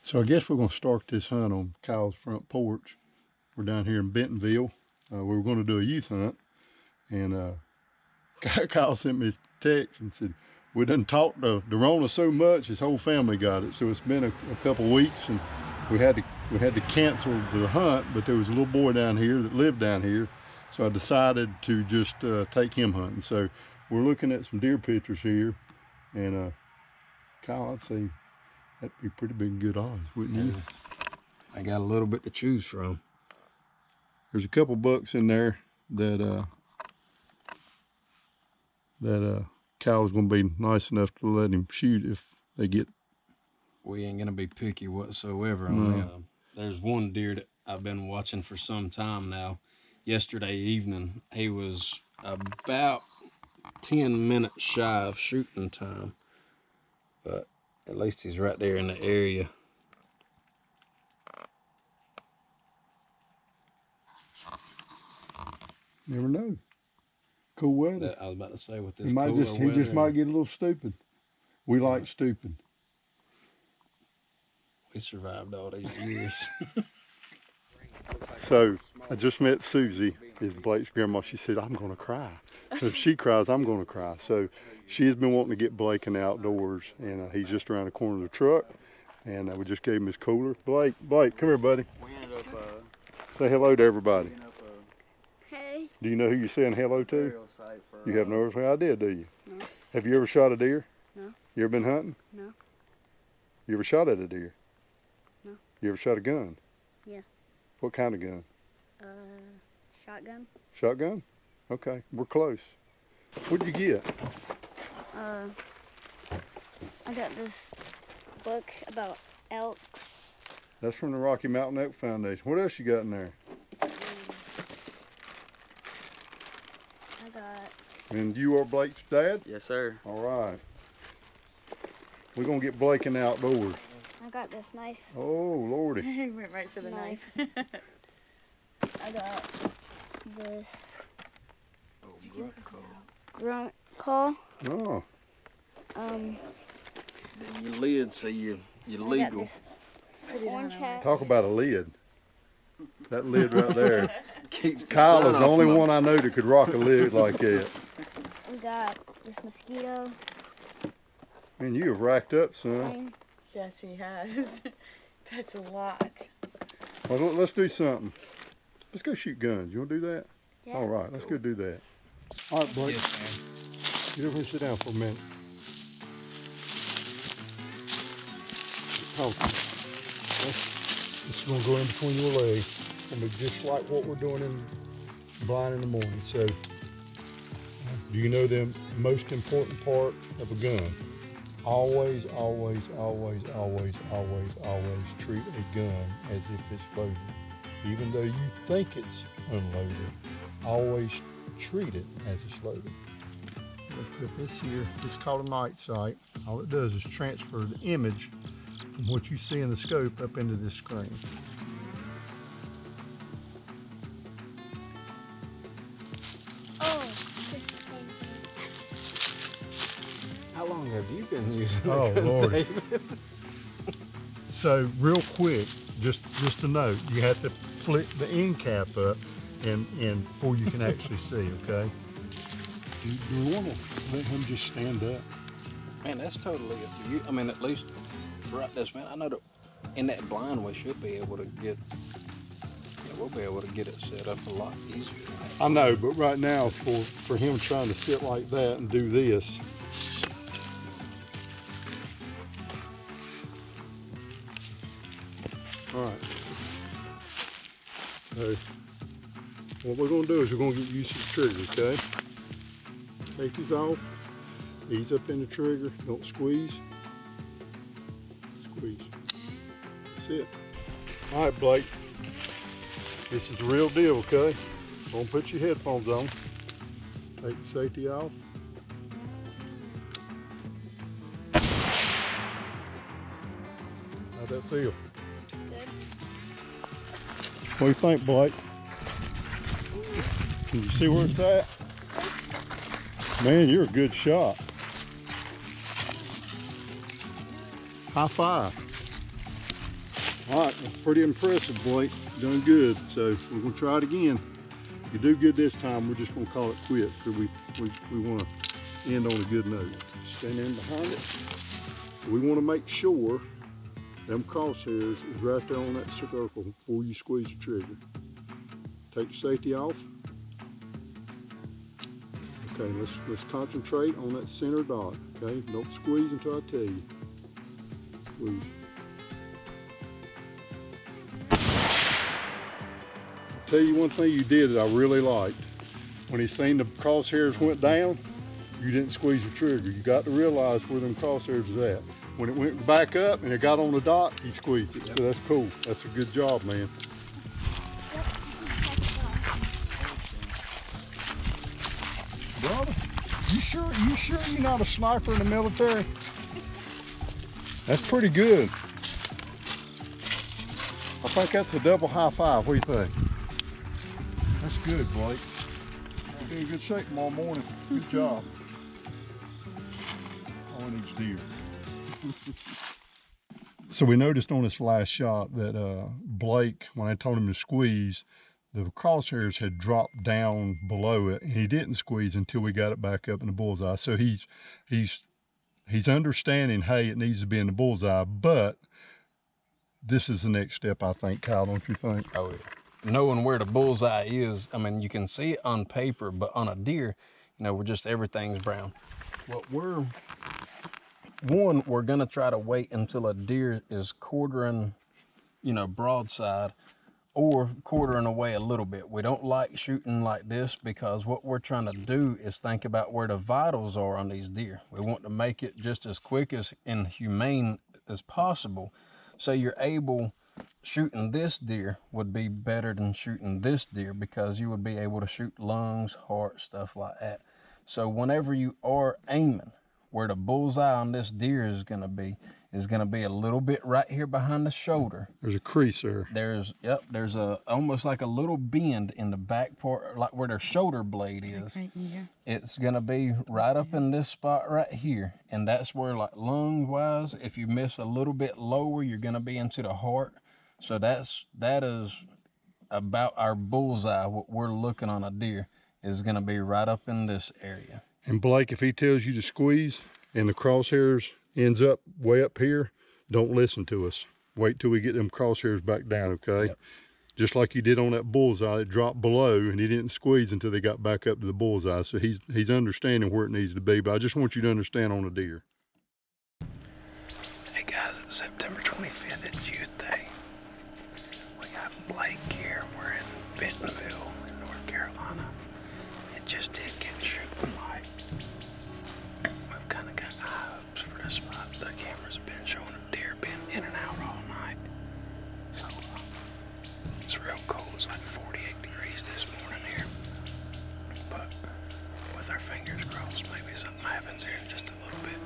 So I guess we're going to start this hunt on Kyle's front porch. We're down here in Bentonville. We were going to do a youth hunt, and Kyle sent me a text and said, we done talked to Rona so much, his whole family got it. So it's been a couple weeks, and we had to cancel the hunt, but there was a little boy down here that lived down here. So I decided to just take him hunting. So we're looking at some deer pictures here, and Kyle, I'd say that'd be pretty big good odds, wouldn't you? I got a little bit to choose from. There's a couple bucks in there that Kyle's gonna be nice enough to let him shoot if they get. We ain't gonna be picky whatsoever on them. There's one deer that I've been watching for some time now. Yesterday evening, he was about 10 minutes shy of shooting time, but at least he's right there in the area. Never know. Cool weather. I was about to say with this he just might get a little stupid. We like stupid. We survived all these years. So I just met Susie, is Blake's grandma. She said, I'm gonna cry. So if she cries, I'm gonna cry. So she has been wanting to get Blake in the outdoors, and he's just around the corner of the truck, and we just gave him his cooler. Blake, come here, buddy. We ended up, say hello to everybody. Hey. Do you know who you're saying hello to? You have no idea, do you? No. Have you ever shot a deer? No. You ever been hunting? No. You ever shot at a deer? No. You ever shot a gun? Yes. What kind of gun? Shotgun. Shotgun? Okay, we're close. What'd you get? I got this book about elks. That's from the Rocky Mountain Elk Foundation. What else you got in there? I got... And you are Blake's dad? yes, sir. All right. We're going to get Blake in the outdoors. I got this nice Oh, Lordy. He went right for the knife. I got this Oh, grunt call. Oh, your lid say you're I got legal. this orange hat. talk about a lid. That lid right there. Keeps the Kyle sun is the off only my- one I know that could rock a lid like that. We got this mosquito. Man, you have racked up, son. thing. Yes, he has. That's a lot. Well, let's do something. Let's go shoot guns. You want to do that? Yeah. All right, let's go do that. All right, Blake. Yes, Get over and sit down for a minute. Oh, this is going to go in between your legs. It's going to be just like what we're doing in blind in the morning. So, do you know the most important part of a gun? Always, always, always, always, always, always treat a gun as if it's loaded. Even though you think it's unloaded, always treat it as it's loaded. Let's put this here. It's called a night sight. All it does is transfer the image from what you see in the scope up into this screen. Oh, this is the How long have you been using Oh, it, Lord. David? So real quick, just a note, you have to flick the end cap up and before you can actually see, okay? Do we want to let him just stand up? Man, that's totally up to you. I mean, at least right this minute, I know that in that blind we should be able to get, we'll be able to get it set up a lot easier. I know, but right now for him trying to sit like that and do this, all right. So what we're going to do is we're going to get used to the trigger, okay? Take these off, ease up in the trigger, don't squeeze. Squeeze. That's it. All right, Blake. This is the real deal, okay? Don't put your headphones on. Take the safety off. How'd that feel? good. What do you think, Blake? Can you see where it's at? Man, you're a good shot. High five. All right, that's pretty impressive, Blake. Done good. So we're gonna try it again. If you do good this time, we're just gonna call it quits because we want to end on a good note. Stand in behind it. We want to make sure them crosshairs is right there on that circle before you squeeze the trigger. Take the safety off. Okay, let's concentrate on that center dot. Okay, don't squeeze until I tell you. Squeeze. I'll tell you one thing you did that I really liked. When he seen the crosshairs went down, you didn't squeeze the trigger. You got to realize where them crosshairs was at. When it went back up and it got on the dot, he squeezed it. So that's cool. That's a good job, man. Brother, you sure you're not a sniper in the military? That's pretty good. I think that's a double high five. What do you think? That's good, Blake. You'll be in good shape tomorrow morning. Good job. Oh, and each deer. So we noticed on this last shot that Blake, when I told him to squeeze, the crosshairs had dropped down below it, and he didn't squeeze until we got it back up in the bullseye. So he's understanding, hey, it needs to be in the bullseye, but this is the next step, I think, Kyle, don't you think? Oh, yeah. Knowing where the bullseye is, I mean, you can see it on paper, but on a deer, you know, everything's brown. What we're gonna try to wait until a deer is quartering, you know, broadside, or quartering away a little bit. We don't like shooting like this because what we're trying to do is think about where the vitals are on these deer. We want to make it just as quick and humane as possible. So you're able, shooting this deer would be better than shooting this deer because you would be able to shoot lungs, heart, stuff like that. So whenever you are aiming, where the bullseye on this deer is gonna be a little bit right here behind the shoulder. There's a crease there. There's almost like a little bend in the back part, like where their shoulder blade is. Right here. It's gonna be right up in this spot right here. And that's where, like, lung wise, if you miss a little bit lower, you're gonna be into the heart. So that is about our bullseye. What we're looking on a deer is gonna be right up in this area. And Blake, if he tells you to squeeze and the crosshairs ends up way up here, don't listen to us. Wait till we get them crosshairs back down, okay? Yep. Just like you did on that bullseye, it dropped below and he didn't squeeze until they got back up to the bullseye. So he's understanding where it needs to be, but I just want you to understand on a deer. Hey guys, it's September 25th, it's Youth Day. We got Blake here, we're in Bentonville, in North Carolina. It just did get shooting light. We've kind of got high hopes for this spot. The cameras have been showing a deer being in and out all night. So it's real cold. It's like 48 degrees this morning here. But with our fingers crossed, maybe something happens here in just a little bit.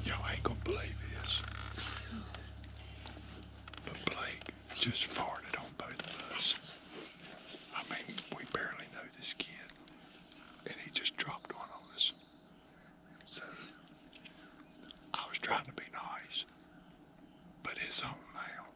Y'all ain't gonna believe this, but Blake just farted on both of us. I mean, we barely know this kid, and he just dropped one on us. So I was trying to be nice, but it's on now.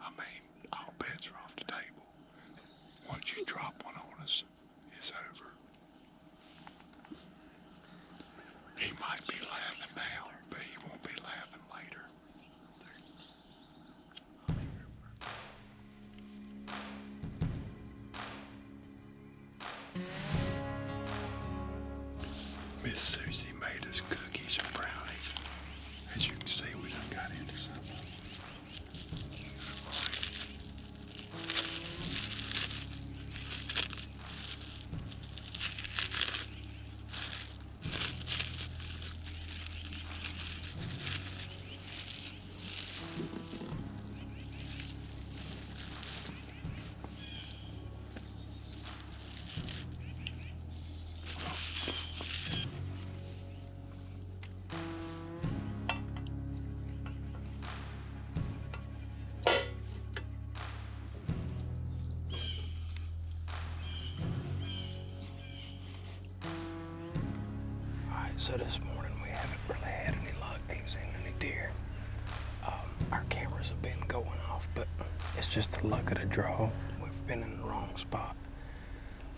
I mean, all bets are off the table. Once you drop one on us, it's over. He might be laughing now, but he won't be laughing later. Miss Susie made us cookies and brownies. As you can see, we done got into something. So this morning we haven't really had any luck seeing any deer. Our cameras have been going off, but it's just the luck of the draw. We've been in the wrong spot.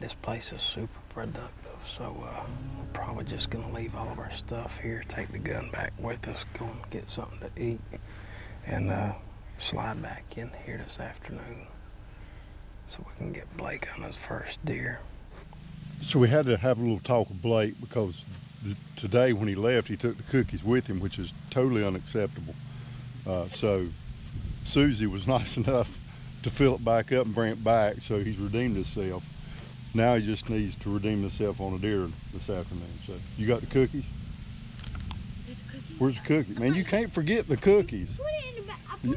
This place is super productive, so we're probably just gonna leave all of our stuff here, take the gun back with us, go and get something to eat, and slide back in here this afternoon so we can get Blake on his first deer. So we had to have a little talk with Blake because today when he left, he took the cookies with him, which is totally unacceptable. So Susie was nice enough to fill it back up and bring it back, so he's redeemed himself. Now he just needs to redeem himself on a deer this afternoon. So you got the cookies? Where's the cookie? Man, you can't forget the cookies.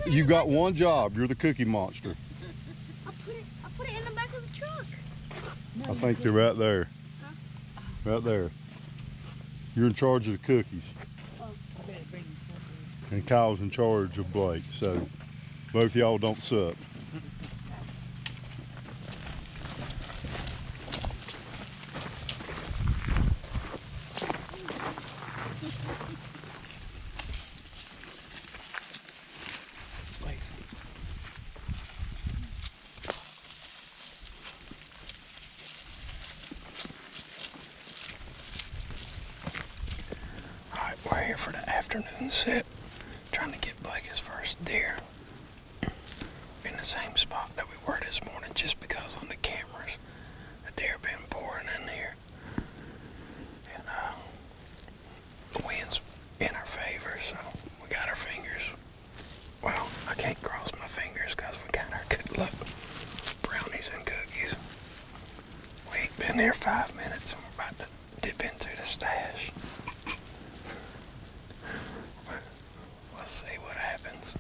You got one job. You're the cookie monster. I put it in the back of the truck. I think they're right there. Right there. You're in charge of the cookies. And Kyle's in charge of Blake. So both y'all don't suck. We're here for the afternoon sit, trying to get Blake his first deer. In the same spot that we were this morning, just because on the cameras, the deer been pouring in here. And the wind's in our favor, so we got our fingers. Well, I can't cross my fingers because we got our good luck brownies and cookies. We ain't been here 5 minutes and we're about to dip into the stash. We'll see what happens.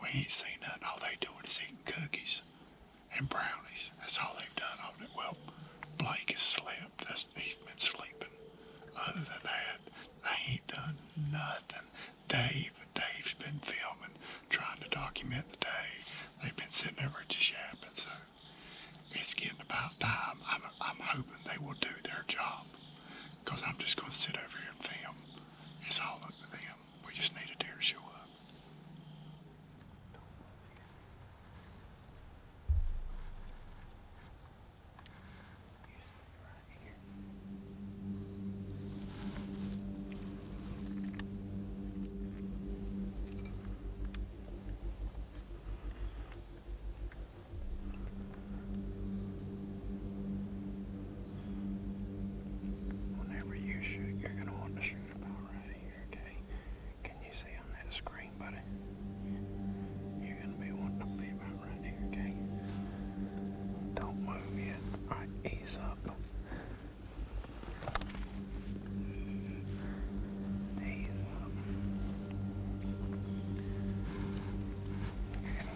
We ain't seen nothing. All they doing is eating cookies and brownies. That's all they've done on it. Well, Blake has slept. He's been sleeping. Other than that, they ain't done nothing. Dave's been filming, trying to document the day. They've been sitting over just yapping. So it's getting about time. I'm hoping they will do their job, because I'm just going to sit over here and film. It's all up to them. We just need a deer to show up. Whenever you shoot, you're going to want to shoot about right here, okay? Can you see on that screen, buddy? You're going to be wanting to be about right here, okay? Don't move yet. All right, ease up. Ease up.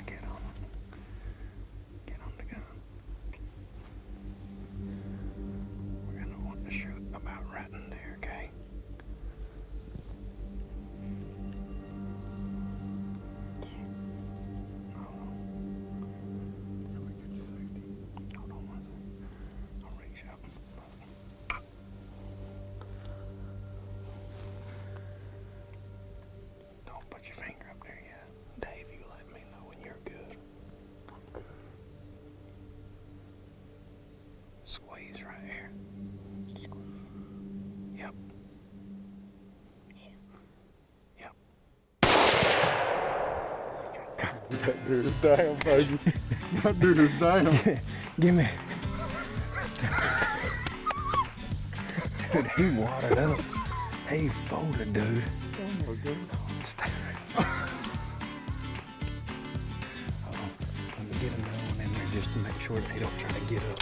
Get on. Get on the gun. We're going to want to shoot about right in there, okay? Hold on one second. I'll reach up. Don't put your finger up there yet. Dave, you let me know when you're good. Squeeze right here. Yep. Yep. That deer is down, baby. That deer is down. Give me. Dude, he watered up. He folded, dude. Oh my God. Stay right. Let me get another one in just to make sure they don't try to get up.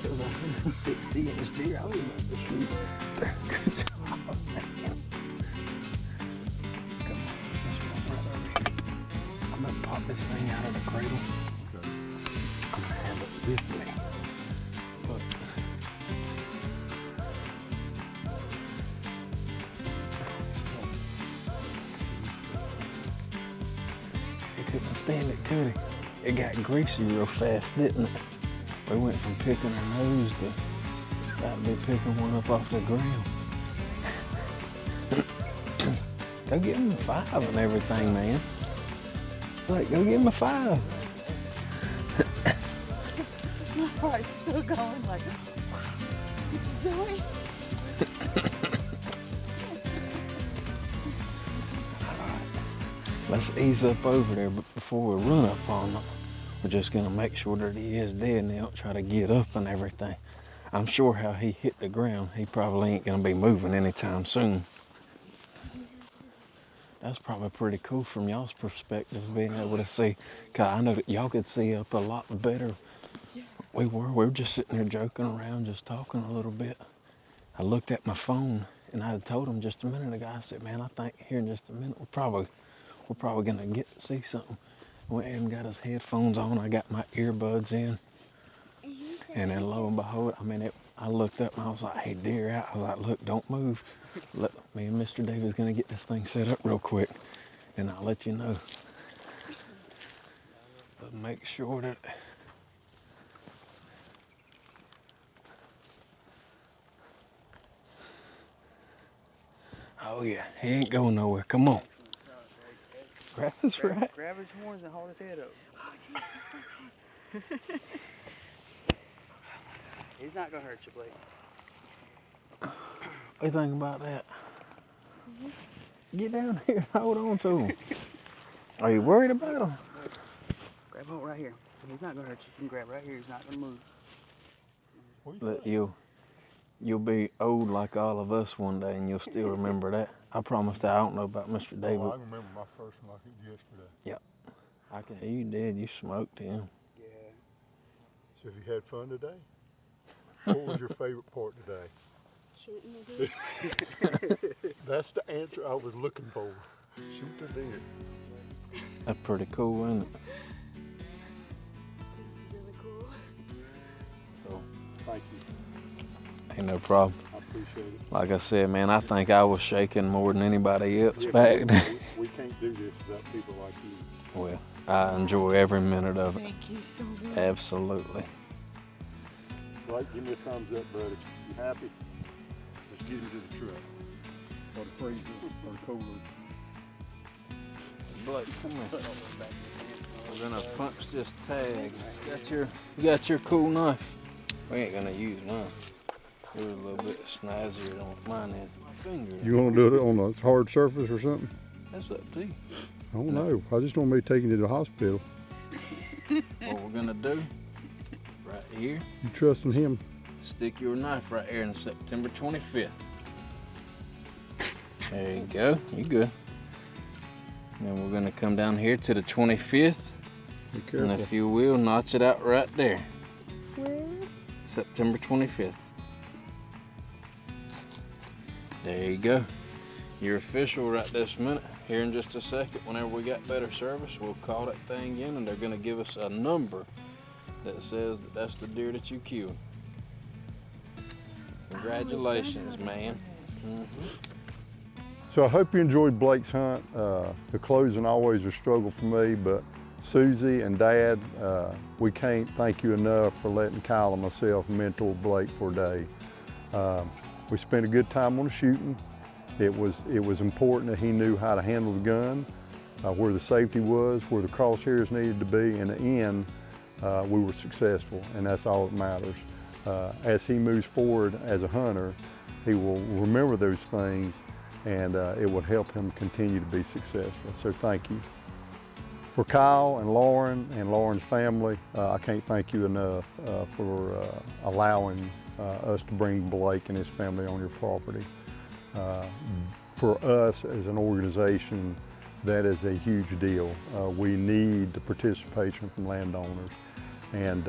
It was a 160-inch deer. I was about to shoot. Good job, man. Come on, let's run right over here. I'm gonna pop this thing out of the cradle. Okay. I'm gonna have it with me. But he couldn't stand it, could he? It got greasy real fast, didn't it? We went from picking her nose to about to be picking one up off the ground. Go give him a 5 and everything, man. Like, go give him a 5. My heart's still going like, what's he doing? Let's ease up over there, but before we run up on them, we're just gonna make sure that he is dead and they don't try to get up and everything. I'm sure how he hit the ground, he probably ain't gonna be moving anytime soon. That's probably pretty cool from y'all's perspective, being able to see, cause I know that y'all could see up a lot better. We were just sitting there joking around, just talking a little bit. I looked at my phone and I had told him just a minute ago, I said, man, I think here in just a minute, we're probably gonna get to see something. Went ahead and got his headphones on. I got my earbuds in. And then lo and behold, I looked up and I was like, hey, deer out. I was like, look, don't move. Me and Mr. David's gonna get this thing set up real quick. And I'll let you know. But make sure that oh yeah, he ain't going nowhere. Come on. Grab his right. Grab his horns and hold his head up. He's not gonna hurt you, Blake. What do you think about that? Get down here and hold on to him. Are you worried about him? Grab hold right here. He's not gonna hurt you. You can grab right here. He's not gonna move. That you'll be old like all of us one day and you'll still remember that. I promise that. I don't know about Mr. David. Oh, I remember my first one like it was yesterday. I can. You did. You smoked him. Yeah. So have you had fun today? What was your favorite part today? Shooting the deer. That's the answer I was looking for. Shoot the deer. That's pretty cool, isn't it? Really cool. So, thank you. Ain't no problem. I appreciate it. Like I said, man, I think I was shaking more than anybody else Yeah, back then. we can't do this without people like you. Well, I enjoy every minute of it. Thank you so much. Absolutely. Blake, give me a thumbs up, buddy. You happy? Let's get into the truck. Or the freezer, or the cooler. Blake, come here. We're gonna punch this tag. You got your cool knife? We ain't gonna use mine. You're a little bit snazzier than mine is. Finger. You want to do it on a hard surface or something? That's up to you. I don't know. I just don't want to be taken to the hospital. What we're gonna do, right here, You trusting him? stick your knife right here on September 25th. There you go. You good. Then we're gonna come down here to the 25th, Be and careful. if you will, notch it out right there. Where? September 25th. There you go. You're official right this minute. Here in just a second, whenever we got better service, we'll call that thing in and they're gonna give us a number that says that that's the deer that you killed. Congratulations, man. So I hope you enjoyed Blake's hunt. The closing always a struggle for me, but Susie and Dad, we can't thank you enough for letting Kyle and myself mentor Blake for a day. We spent a good time on the shooting. It was important that he knew how to handle the gun, where the safety was, where the crosshairs needed to be. In the end, we were successful, and that's all that matters. As he moves forward as a hunter, he will remember those things, and it will help him continue to be successful. So thank you. For Kyle and Lauren's family, I can't thank you enough for allowing us to bring Blake and his family on your property. For us as an organization, that is a huge deal. We need the participation from landowners, and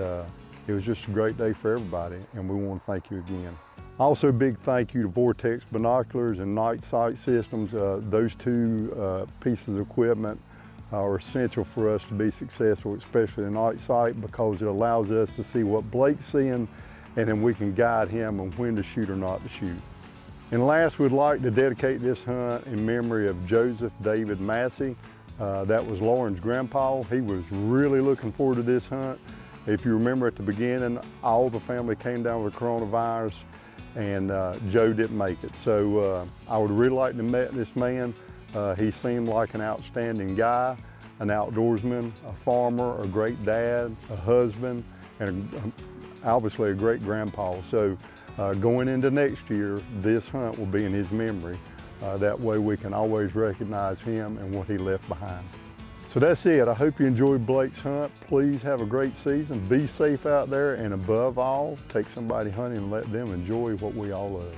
it was just a great day for everybody, and we want to thank you again. Also, a big thank you to Vortex Binoculars and Night Sight Systems. Those two pieces of equipment are essential for us to be successful, especially in night sight, because it allows us to see what Blake's seeing, and then we can guide him on when to shoot or not to shoot. And last, we'd like to dedicate this hunt in memory of Joseph David Massey. That was Lauren's grandpa. He was really looking forward to this hunt. If you remember at the beginning, all the family came down with coronavirus, and Joe didn't make it. So I would really like to meet this man. He seemed like an outstanding guy, an outdoorsman, a farmer, a great dad, a husband, and obviously a great grandpa. So going into next year, this hunt will be in his memory. That way we can always recognize him and what he left behind. So that's it. I hope you enjoyed Blake's hunt. Please have a great season. Be safe out there, and above all, take somebody hunting and let them enjoy what we all love.